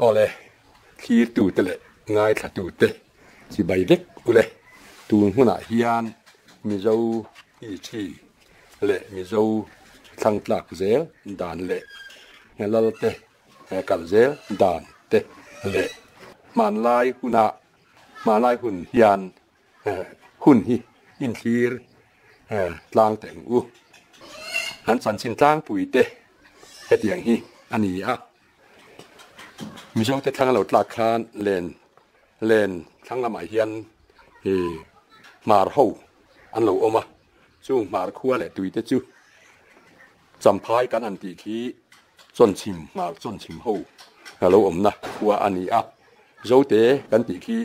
ก็เลยที่ตูเตะง่ายถ้าตูเตะสิใบเล็กกูเลยตูหัวหน้าเฮียนมีเจ้าอีชีเละมีเจ้าทั้งตลักเซลด่านเละเฮลลเตะกับเซลด่านเตะเละมันลายหุ่นมาลายหุ่นเฮียนหุ่นฮีอินทีร์ลางแต่งอูหันสันชินจ้างปุ๋ยเตะเฮ็ดอย่างฮีอันนี้มีช่วงที่ทางเราตลาดคานเลนทั้งละหมายเฮียนมาร์ฮูอันเราเอามาจู่มาร์คัวแหละตุยเตจู่จำพายกันอันตีที่จนชิมมาจนชิมฮูเราอมนะคัวอันนี้โจเตกันตีที่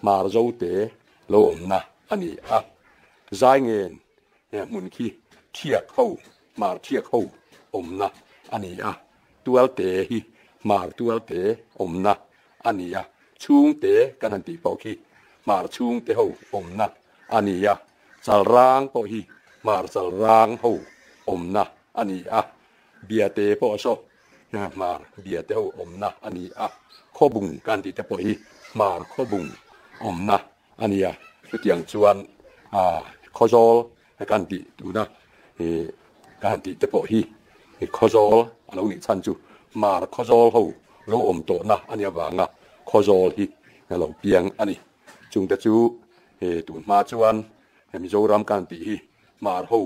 มาโจเตเราอมนะอันนี้ใจเงินเนี่ยมุนขี้เทียกฮูมาเทียกฮูอมนะอันนี้ตัวเตฮีมาตัวเตอมนะอันนี้ชุงเตกันหันตีปอกีมาชุงเตหูอมนะอันนี้จัลรางปอกีมาจัลรางหูอมนะอันนี้เบียเตปอโซมาเบียเตหูอมนะอันนี้ข้อบุงกันตีเตปอกีมาข้อบุงอมนะอันนี้คือเตียงจวนข้อโซกันตีดูนะกันตีเตปอกีข้อโซเราหนีชันจูมาข้อโซหูเราอมโตนะอันนี้บางข้อโซที่เราเปียงอันนี้จุงตะจูตุนมาจวนมีโจรำกันตีมาหู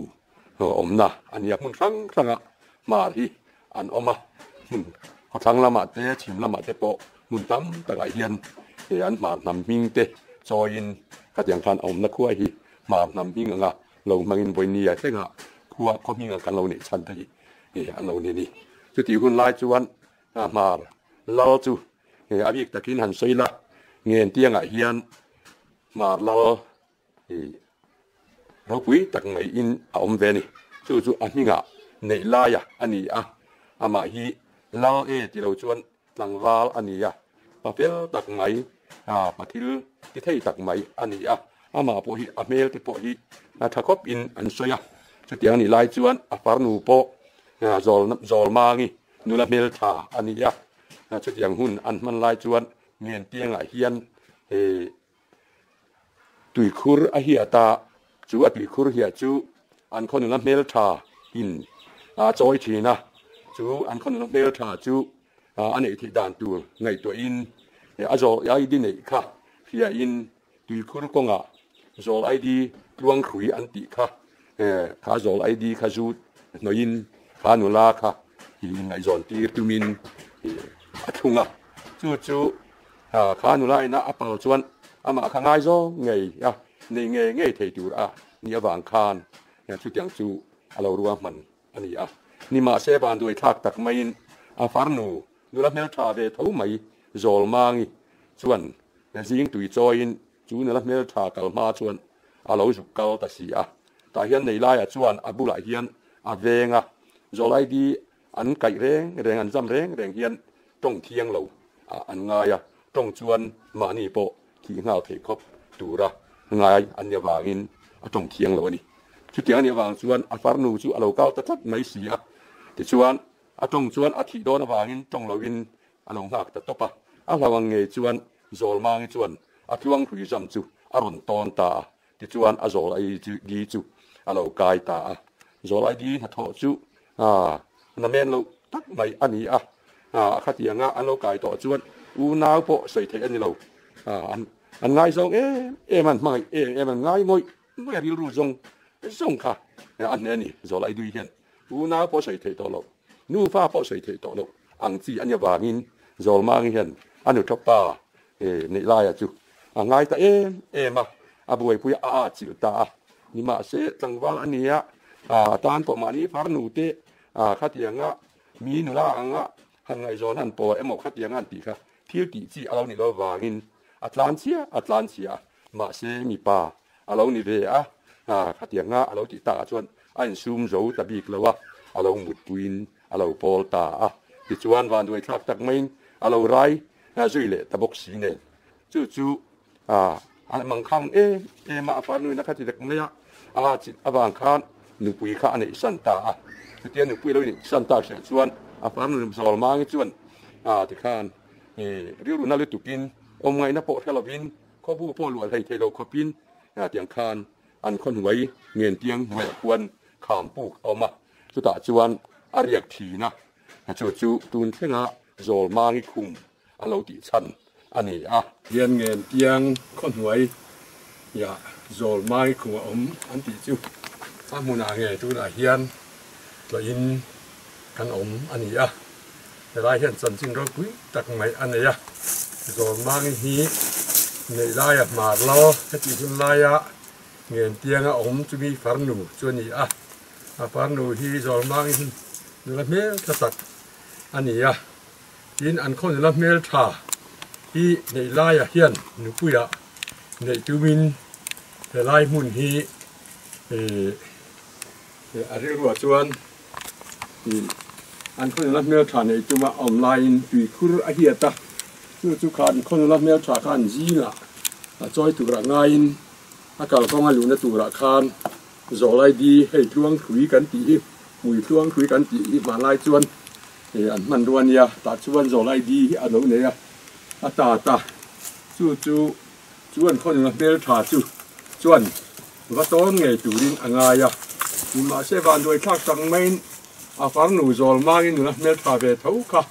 อมนะอันนี้มันครั้งมาที่อันอมมันเขาทั้งละมาเตะชิมละมาเตะโปมันตั้มตะไคร้เฮียนอันมานำมิงเตะจอยินขัดอย่างพันอมนักขั้วที่มานำมิงเรามากินบนนี้ใช่ไหมขั้วเขามีกันเราเนี่ยชันที่อันเราเนี่ยนี่จุดที่คุณไล่จวนมาเราจูอาบิกตะกินหันสวยละเงินเตียงเฮียนมาเราคุยตักไม่อินอมเวนี่จู่อันนี้ในลายอันนี้มาฮีเราที่เราชวนหลังวาลอันนี้ปะเปลตักไม่ปะทิลที่ไทยตักไม่อันนี้มาพอฮีเมลที่พอฮีถ้าคบอินอันสวยจุดที่อันนี้ลายชวนฟาร์นูโปจอลมางี้นูละเมลทาอันนี้จุดอย่างหุ่นอันมันลายชวนเงินเตียงเฮียนตุยคุรเฮียตาจูตุยคุรเฮียจูอันคนละเมลทาอินจอยทีนะจูอันคนละเมลทาจูอันนี้ที่ด่านตัวไงตัวอินจอยไอดีนี่ค่ะเฮียอินตุยคุรกงจอไอดีลวงขุยอันติค่ะข้าจอไอดีข้าจูนอินข้านุลาค่ะไงจอนตีตุมินทุงจู่ข้านุลานะอัปลชวนมาข้างไงจอไงนี่ไงที่ดูนี่บางคานชุดอย่างจู่เรารู้ว่ามันอันนี้นี่มาเสบานด้วยทักตักไม่ฟาร์นูนูรับเมลทาเวทเอาไม่จอลมางี้ชวนสิ่งตุยจอยจู่นูรับเมลทากัลมาชวนเราจุกกัลตัดสีแต่เฮียนในไล่ชวนบุหรี่เฮียนเวงจอลไอดีอันไก่แรงอันจำแรงเฮียนต้องเที่ยงเราอันง่ายต้องชวนมานี่โปขี้เงาเทคบดูระง่ายอันเดียววางินต้องเที่ยงเรานี่ชุดเที่ยงเนี่ยวางชวนฟาร์นูจู่เราเก้าตัดไม่เสียแต่ชวนต้องชวนที่โดนวางินต้องเราวินเราหักแต่ตบเราวังเงยชวนจอลมาชวนที่วังคุยจำจู่รุนตอนตาที่ชวนจอลไอดีจู่เรากายตาจอลไอดีหัดทอจู่นั่นเองเราตักไม่อันนี้ขัดยังอันเรากายต่อชวนนาวโปใส่เทอันนี้เราอันง่ายส่งมันไม่มันง่ายไม่รู้ส่งค่ะอันนี้จอลไอดีเห็นนาวโปใส่เทต่อเรานูฟ้าโปใส่เทต่อเราอังจีอันนี้วางินจอลมาเห็นอันนี้ทับป่าในลายจู่ง่ายแต่มาบุยปุยจิตตานี่มาเสจังหวะอันนี้ตอนประมาณนี้ฟาร์นูเตขัดยังมีนุลาหังไงจอนันปอขัดยังตีค่ะที่ตีจีเรานี่เราวางินอัตแลนเซียมาเสมีป่าเรานี่เวขัดยังเราติตาชวนอันซูมโจตะบีกแล้วว่าเราหมุดปุยนเราโพลตาที่ชวนวันด้วยทักตักไม่เราไรจุยเล่ตะบกสีเนี่ยจู่อันมังคังมาฟาร์นูนักที่เด็กเนี่ยจิตบางครั้งหนึ่งปุยข้าเนี่ยสันตาที่หนึ่งปุยเราเนี่ยสันตาเสียชวนฟาร์นูสอลมาชวนที่ข้าน เรียกรู้น่าเลือดตุกินอมไงนะโปะเทลวินข้อผู้พ่อหลวงให้เทโลคปินเตียงคานอันคนหวยเงียนเตียงหวยควรขามปูกเอามาสุดท้ายจวนอารียกทีนะจู่ตูนเทงะโจลมางิคุมอันเราติชันอันนี้เรียนเงียนเตียงคนหวยอย่าโจลมางิคุมอันติจู่มุนาเงตุนาเฮียนตัวอินกันอันนี้แต่ได้เห็นสันจิงเราคุยตักไม่อันนี้โจลมางิฮีในได้มาล้อให้ที่คุณไล่เงียนเตียงจะมีฝันหนูจวนนี้ฝันหนูที่โจลมางินูละเมลกษัตริย์อันนี้ยินอันคนละเมลท่าที่ในไล่เฮียนหนูคุยในตูมินในไล่มุนฮีอะไรรู้ว่าชวนอันคนรับเนื้อทานในจุมาออนไลน์ปีคุรอาเฮียตาจุกการคนรับเนื้อทานกันจีน่ะจอยตุระงายนอากาศก็มาอยู่ในตุระคานจอไลดีให้ช่วงคุยกันตีมุยช่วงคุยกันตีมาไล่ชวนอันมันรวนยาตัดชวนจอไลดีอันนู้นเนี่ยตาชวนคนรับเนื้อทานชวนว่าต้นไงตุรินอ่างไงมีมาเสบันโดยทักสังเมนฟังหนูโจลมากินหนูนะเมลทาเวทเอาค่ะ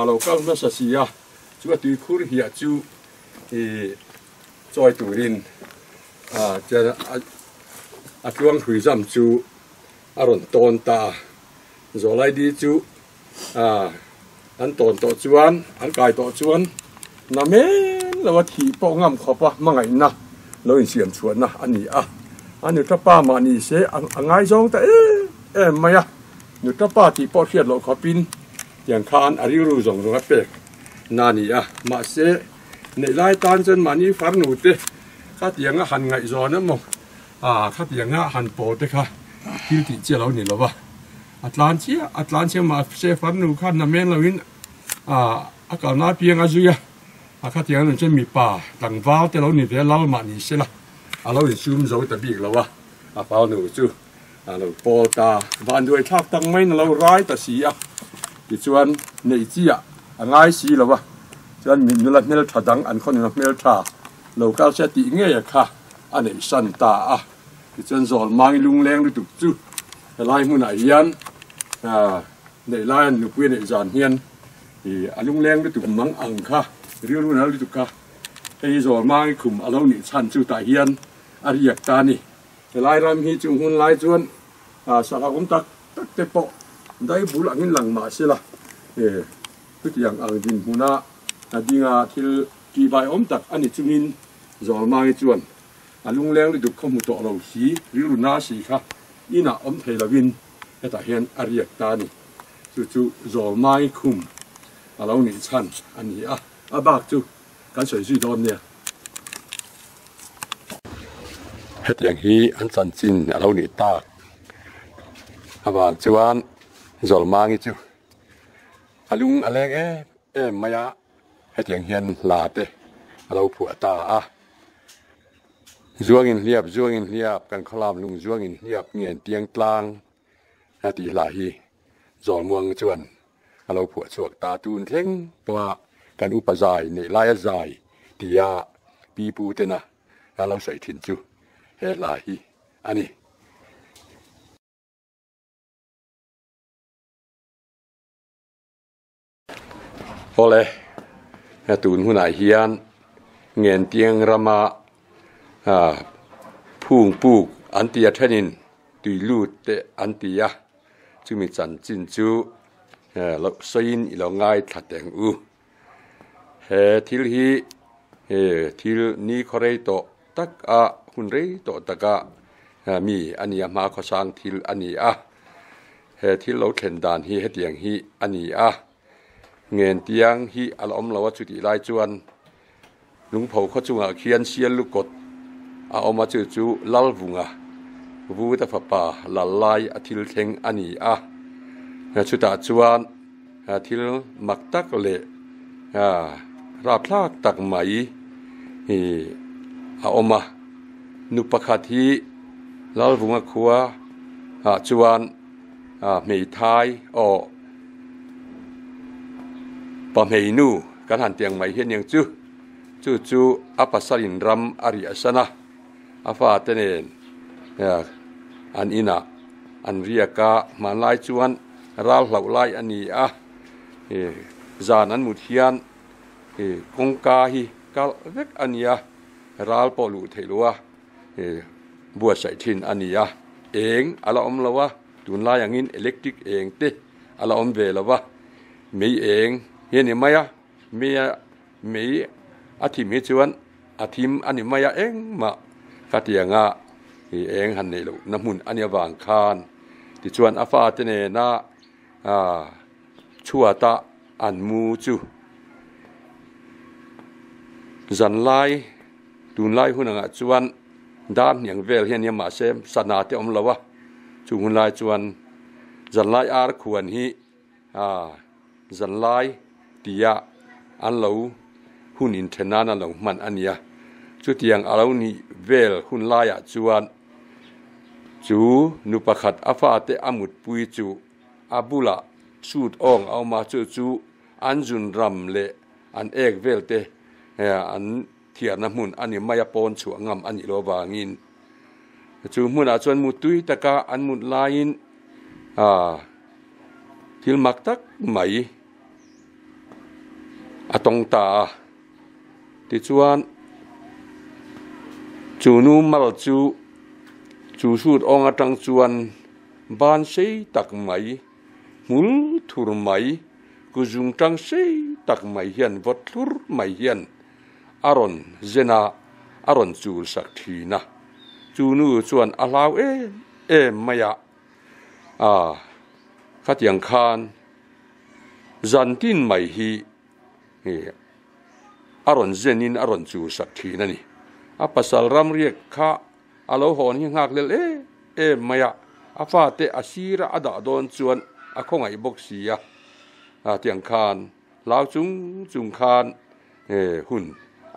เราก็ไม่ใช่สิจู่ว่าตุยคุรเหียจู่จอยตุรินจะช่วงคุยจำจู่อารมณ์ตอนตาโจไลดีจู่อันตอนต่อจวนอันกายต่อจวนน้าเมนเราว่าที่ป้องงำขอบมั่งไงนะเราเสียมชวนนะอันนี้อันนี้ถ้าป้ามานี่เสียง่ายจังแต่ไม่นี่ถ้าป้าที่ป้อเทียดเราขอปินอย่างคานอาริรูจงรงเป็กนานี่มาเสียในไล่ตานจนมานี่ฟังหนูเตะข้าเตียงหันไงจอนะมั้งข้าเตียงหันโปเตะค่ะที่ที่เจ้าเราเนี่ยหรอวะอัตลันเชียมาเสียฟังหนูข้าน้ำเมนเราวินอากาศน่าเพียงอาจุยข้าเตียงนั่นจะมีป่าต่างฟ้าแต่เราเนี่ยเดี๋ยวเรามานี่เสียละเราเห็นซูมโซ่ตะบีกแล้ววะฟ้าหนูจู่เราปอตาบ้านด้วยทักตั้งไม่เราร้ายแต่สีที่ชวนในจีง่ายสีแล้ววะชวนมีนุลัดเมลทัดังอันคนนุลัดเมลท่าเราก็จะตีเงี้ยค่ะอันนี้สันตาที่ชวนสอนมังลุงแรงด้วยตุกจู่ไล่มุนไอยันในไล่หนุกเวียนในจานเฮียนลุงแรงด้วยตุกมังอังค่ะเรียกรู้นะด้วยตุกค่ะไอ้สอนมังคุมเราหนีชันจู่ตาเฮียนอาริยกตานี่ไล่รำฮีจุงหุ่นไล่จวนสารคมตักเตปะได้บุหลังหินหลังมาเสียละทุกอย่างอังดินหุ่นดิ่งที่กีบายอมตักอันนี้จุงินจอลมาจวนลุงแรงเลยดูข้อมูลต่อเราสีหรือรุ่นน้าสีค่ะอีน่ะอมเทลวินแต่ตาเห็นอาริยตานี่จู่จอลมาคุมเราหนีชันอันนี้บากจู่กันสวยสุดตอนเนี่ยเหตุอย่างนี้อันสันจินเราหนีตาบางจวนจอลมางี้จู่ลุงอะไรไม่เหตุอย่างเฮียนลาเตเราผัวตาจวงินเรียบกันขลามลุงจวงินเรียบเงียนเตียงกลางตีหลายจอลม่วงจวนเราผัวสวกตาตูนเท่งว่าการอุปจายในลายใจตีปีปูเตนะเราใส่ถิ่นจู่เฮลาฮีอันนี้พอเลยตูนหุ่นเฮียนเงียนเตียงรามาพุ่งปูกอันตียทนินตุยลูดเตอันตียจึงมีจันจินจูเราใส่ยินเราง่ายถัดแต่งทิลฮีทิลนี้เขาเรยโตตักหุ่นเรยโตตักมีอันนี้มาขสร้างทิลอันนี้ทิลเราเข็นดานฮีเฮตียงฮีอันนี้เงินเตียงฮีอารมณ์เราว่าจุดที่ไล่จวนลุงเผาเขาจุงเขียนเชียนลูกกดเอามาจู่ลัลวุงวูตาฟป่าละลายทิลเทงอันนี้ชุดตาจวนทิลมักตักเละราพลากตักไหมเอามานุปขัดที่ลัลวุงขัวจวนไม่ทายปะเมนูก กันหันเตียงไม่เห็นยังจูอัปสัลินรำอาริอาสนะอาฟาเตเนนอันอินะอันเรียกามันไล่จวนรัลเหล่าไล่อันนี้จานันมุทียนกงกาฮีกัลเวกอันนี้รัลปอลูเทลัวบัวใส่ทินอันนี้เองอะไรอมละวะตุนไล่อย่างนี้อิเล็กทริกเองเตอะไรอมเวละวะมีเองเห็นไหมมีอาทิมจวนอาทิมอันนี้ไม่เองมากัดยังเองหันนี่ลูกน้ำมุนอันนี้วางคานที่ชวนอาฟาเตเนนะชัวตาอันมูจูจันไลตุนไลหุ่นงะชวนด้านอย่างเวลเฮียนยมาเซมสนาเตอมละวะจูหุ่นไลชวนจันไลอาร์ควรฮีจันไลตียอันเหลาหุ่นอินเทนานอันเหลามันอันนี้จุดยังอาเรานี่เวลหุ่นไลชวนจูนุปขัดอาฟาเตอมุดปุยจูอาบุละสูดอ่องเอามาจูอันจุนรำเลอันเอกเวลเตอันเทียนน้ำมุนอันนี้ไม่ปนฉวงอันนี้โลบางินจูมุนอาจวนมุตุยตะกาอันมุนลายินทิลมักตักไหมอตงตาที่จวนจูนูมัลจูสูดอ่องอัตังจวนบ้านเซตักไหมมุลทุรไหมกุจุงตังเซตักไหมเฮียนวัดทุรไหมเฮียนอารอนเจนาอารอนจูสักทีนะจูนูจวนอาลาวไม่ยะขัดยังคานจันตินไม่ฮีอารอนเจนินอารอนจูสักทีนั่นนี่ภาษารำเรียกข้าอาลาวหอนหิงหักเลไม่ยะอาฟาเตอาชีระอดาดอนจวนอาคงไอบกสีเตียงคานลาวจุงคานหุ่น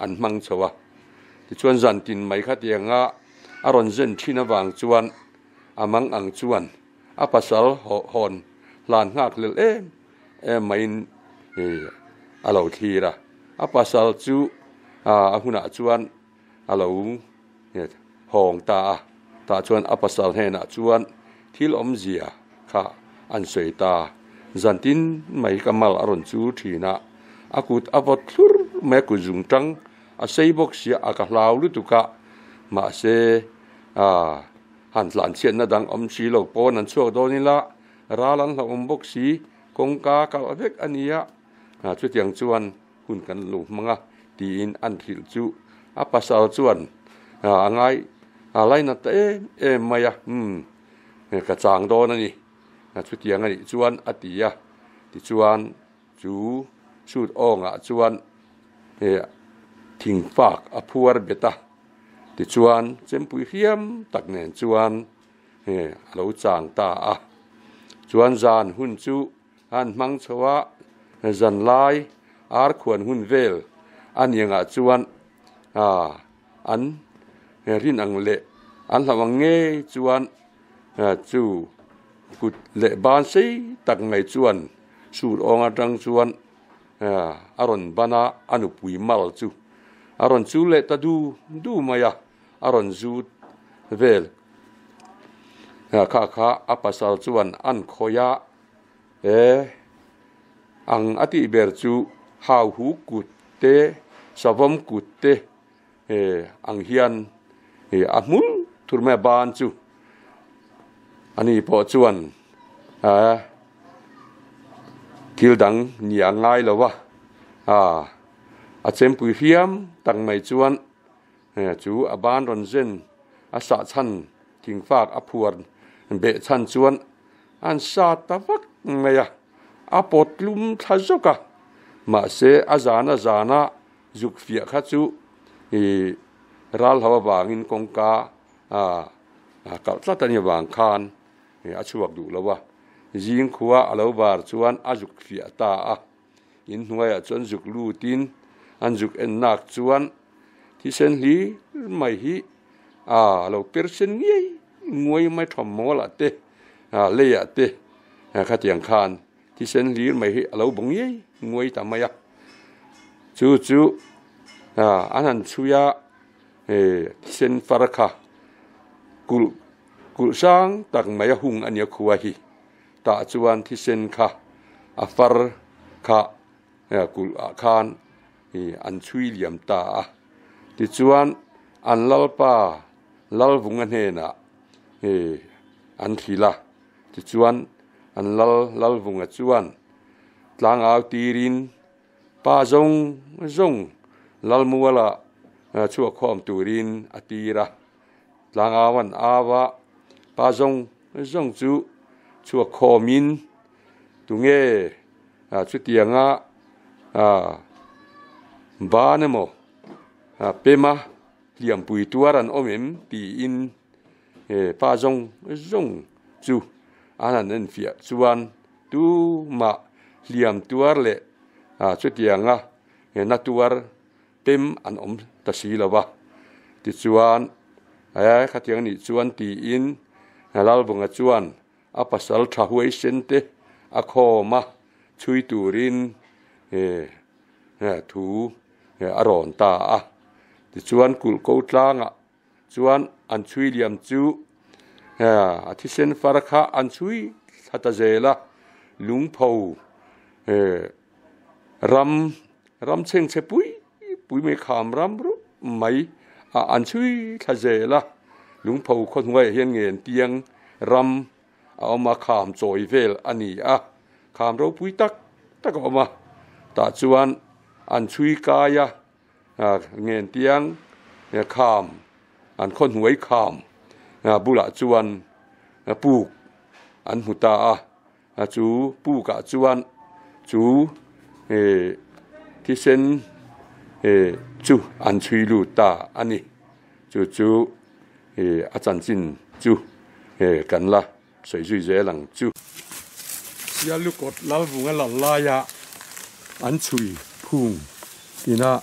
อันมังชวะที่ชวนจันตินไม่ขัดยังอารอนเจนที่นวางจวนอามังอังจวนภาษาหอนลานหักเลไม่อาลาวทีระภาษาจูหุ่นจวนอาลาวหองตาชวนภาษาเฮนะจวนที่ลมเสียค่ะอันสวยตาจันตินไม่กำมัลอารอนจูทีนะอากุดอวตลุรแม่กุจุงจังอาศัยบกเสียอากาศลาวลุตุกะมาเสหันหลานเชียนนัดังอมชีโลกปอนันชั่วโดนิละราลันหอมบกสีกงกากาเวกอันนี้ชุดยังจวนหุ่นกันลุมังตีอินอันทิลจูภาษาจวนไงอะไรนั่นแต่ไม่กระจางโดนนี่ชุดยังไงจวนอติยะที่จวนจูสูดอ่องจวนทิ้งฝากอภัวร์เบตาที่จวนเจมปุยเฮียมตักเนนจวนเราจางตาจวนจานหุ่นจูอันมังชวะจันไลอาร์ควรหุ่นเวลอันยังจวนอันรินอังเละอันหลังเงยจวนจูกุดเละบานซีตักไงจวนสูดองจังจวนอารอนบานาอนุปุยมัลจูอารอนจูเละตาดูมายาอารอนจูเวลข้าอัปสัลจวนอันโคยาอังอติเบรจูฮาวหูกุดเตสวมกุดเตอังเฮียนอามุลทุรแม่บานจูอันนี้พอจวนทิลดังนี่ยังไงล่ะวะอาเจมปุยเฮียมตั้งไม่จวนจูอาบานรอนเซนอาสาชันทิ้งฝากอาพวนเบชันจวนอันซาตาวักไม่ยะอาปดลุมทัศกะมาเสอาจานะจุกเฟียขัดจูรัลฮาวบางินกงกากับสัตย์นิวางคานอาชวกดูแล้ววะยิงขวาอาลาวบาร์จวนอาจุกเฟียตาอินหัวจวนจุกลูตินอันจุกเอ็นนักจวนที่เซนลีไม่ฮีเราเปอร์เซนงี้งวยไม่ทำมอละเตเลียเตขัดยังคานที่เซนลีไม่ฮีเราบงงี้งวยทำไม chú anh hẳn chú ya sen faraka cul sang tak mày hung anh nhớ khua hi ta chuan thi sen kha far kha cul khan anh chui liam ta thì chuan anh lalpa lal vung anh he na anh thila thì chuan anh lal vung chuan tlang ao tirin pa zong lal muala chua khom turin atira tlang awan awa pa zong chu chua khomin tunge chu tianga ba nemo pema liam pui tuaran omem ti in pa zong chu anan en fia chuan tu ma liam tuar le chu tianga na tuar pem an om ta si lawa ti chuan khatiang ni chuan ti in lal bunga chuan pasal tha huai sente a khoma chui turin thu aron ta ti chuan kul ko tlanga chuan an chui liam chu thi sen farakha an chui thata zela lungpho ram cheng che pui me kham ram ru mai an chui thazela lungpho khon ngai hian ngen tiang ram ma kham choi vel ani kham ro pui tak oma ta chuan an chui kaya ngen tiang kham an khon ngai kham bula chuan pu an huta chú pu cả chuan chú thi sen chú an chui lu ta ani chú a chan chin chú kan la soi zui ze lang chú sia lu kot lal vunga la la ya an chui phung ina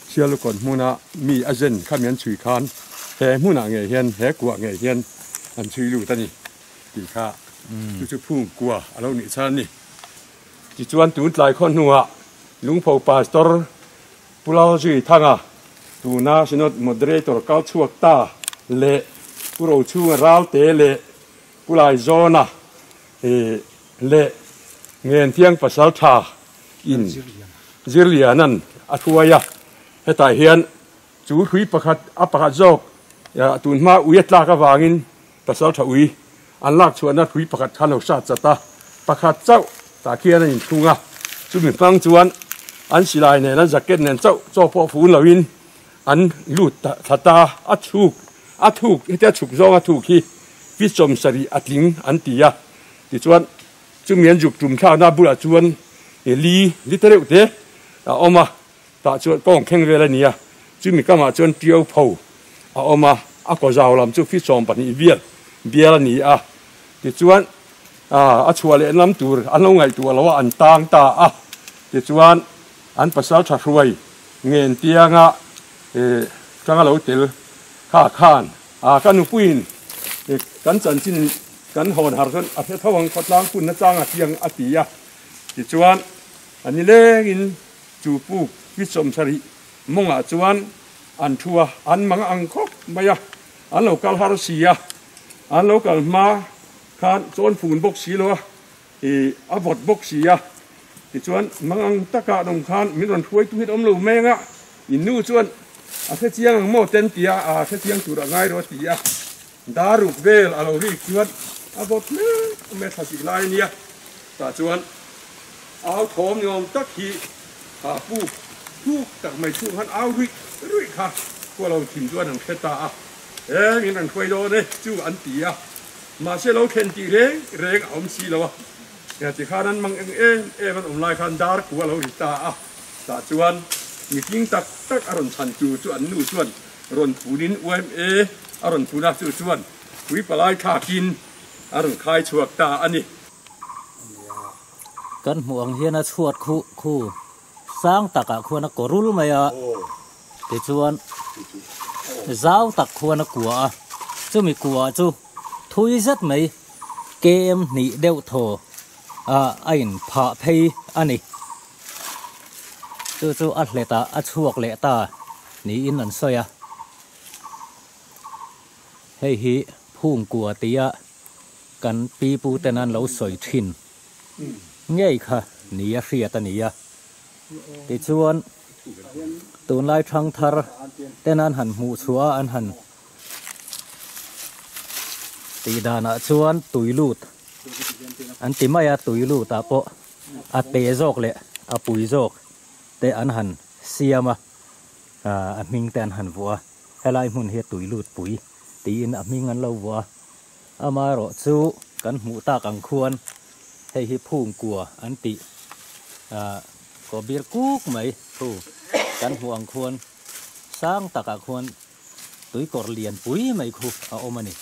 sia lu kot muna mi a zen kham yan chui khan he muna nge hian he kwa nge hian an chui lu ta ni ti kha chú phung qua alo ni chan ni chỉ chuan tu tlai khon nuwa lungpho pastor pulau ji thanga tu na sinot moderator kau chuak ta le puro chu ral te le pulai zona le ngen thiang pasal tha in zirlianan athuaya hetai hian chu hui pakhat apakhat jok ya tun ma uitla ka wangin pasal tha ui an lak chuan na hui pakhat khalo sa chata pakhat chau ta khian in thunga chu mi pang chuan an silai ne na jacket nen chau cho po phun lawin an lut thata a thuk heta chuk zonga thu khi pi chom sari atling an tia ti chuan chu mian juk tum tha na bula chuan li tere te oma ta chuan kong kheng vela nia chu mi kama chuan tiau pho oma a ko zaw lam chu fi chom pani bial ni ti chuan a chua le lam tur an lo ngai tu lo an tang ta ti chuan an pasal tha hruai ngen tianga tanga lo tel kha khan kan nu puin kan chan chin kan hon har son a the thawang khatlang pun na changa tiang atia ti chuan ani lengin chu pu pi som sari monga chuan an thua an mang ang khop maya an lo kal har sia an lo kal ma khan chon phun bok si lo a vot bok sia ti chuan mangang taka dong khan min ron thuai tu hit om lo menga in nu chuan a the chiang ang mo ten tia a the chiang tur ngai ro tia daruk vel alo ri chuan a vot me thasi lai nia ta chuan ao thom yom tak hi pu tak mai chu han ao ri kha ko lo thim chuan ang kheta min ron thuai lo ne chu an tia mà sẽ lâu khen tì reng ông xí lâu ya chỉ khá nan mang em vẫn lại khan dar của lâu ta ta chuan meeting tak aron chan chu an nu chuan ron punin UMA aron puna chu chuan hui palai kha kin aron khai chuak ta ani kan muang hian a chuat khu sang taka khuana korul maya ti chuan zau tak khuana kwa chu mi kwa chu thui rất mấy kem nị đeo thổ ảnh phạ phay anh chu atleta achuak le ta ni in an soya hei hi phung kwa tia kan pi pu tenan lo soi thin ngei kha ni a hria ta ni a ti chuan tun lai thang thar tenan han mu chua an han ti dana chuan tuilut an ti maya tuilut ta po a te jok le a pui jok te an han siama a ming ten han vua helai mun he tuilut pui ti in a ming an lo vua ama ro chu kan mu ta kang khuan hei hi phung kwa an ti ko bir kuk mai thu kan huang khuan sang taka khuan tui kor lian pui mai khu a omani